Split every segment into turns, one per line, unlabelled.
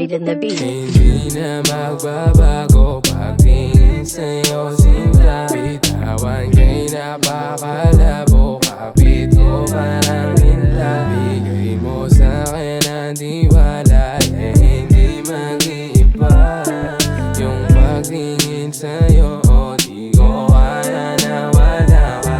Raiden the Beat.
Hindi na magbabago pagtingin sa'yo sinta. Bitawan kay napakalabo, kapit ko parang hinla. Bigay mo sa'kin ang tiwala, hindi mag-iiba. Yung pagtingin sa'yo, di ko kaya na wala ka.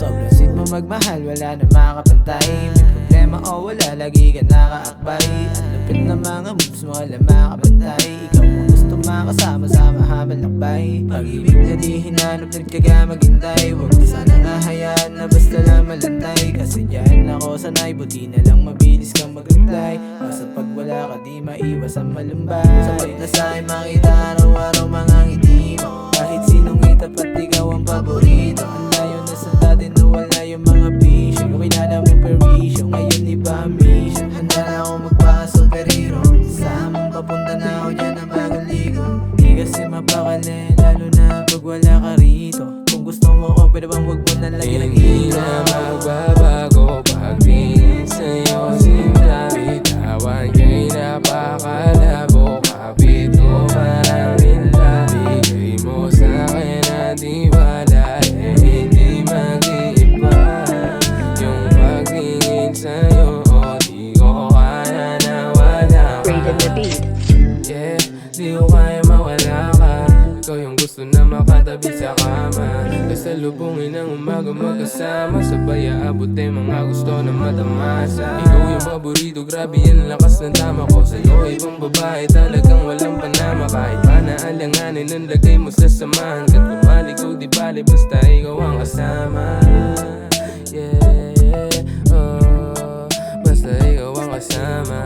Sobrang sweet mo magmahal, wala na makapantay. May problema o wala, lagi ka nakaakbay. Ang lupit na mga moves mo, wala makapantay. Ikaw ang gusto makasama sa mahabang lakbay. Pag-ibig na di hinanap, nagkaga maghintay. Huwag mo sana nga hayaan na basta lang malantay. Kasi diyan ako sanay, buti na lang mabilis kang mag-reply. Basta pag wala ka di maiwas ang malumbay. Sapat na sa'kin makita araw-araw mga ngiti mo. Kahit sinong itapat, ikaw ang paborito. Ang layo na sa dati na wala yung mga bisyo. Yung kilala mong perisyo, ngayon iba ang mission. Handa na ako magpaka-superhero. Saan papunta na ako dyan ang bagong ligo. Di kasi mapakali, lalo na pag wala ka rito. Kung gusto mo ko, pwede bang wag mo na lagi ng
Hindi
ito.
na magbabago pagtingin sa'yo sinta. Bitawan kay napakalabo, kapit ko parang hinla. Bigay mo sa'kin ang tiwala, hindi mag-iiba. Yung pagtingin sa'yo, di ko kaya na wala ka.
Raiden the Beat.
Yeah, di ko kaya mawala ka. Ikaw yung gusto na makatabi sa kama. Kasalubungin ang umaga magkasama. Sabay aabutin mga gusto na matamasa. Ikaw yung paborito, grabe yan lakas ng tama ko. Sa'yo ibang babae talagang walang panama. Kahit pa naalanganin ang lagay mo sa samahan. Kat kumaligaw di bali basta ikaw ang kasama. Yeah, oh, basta ikaw ang kasama.